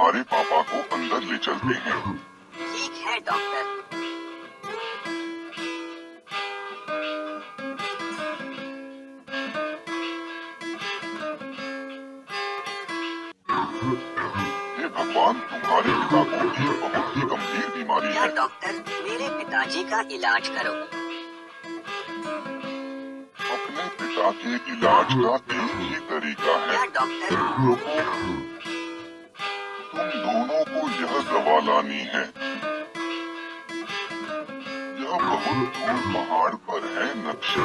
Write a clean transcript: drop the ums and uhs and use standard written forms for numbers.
तुम्हारे पापा को अंदर ले चलते हैं। ठीक है डॉक्टर। हे भगवान, तुम्हारे पिता को एक बहुत ही गंभीर बीमारी क्या है। डॉक्टर, मेरे पिताजी का इलाज करो। अपने पिता के इलाज का एक ही तरीका है। क्या डॉक्टर? रुको, तुम दोनों को यह दवा लानी है। यह बहुत दूर पहाड़ पर है। नक्शे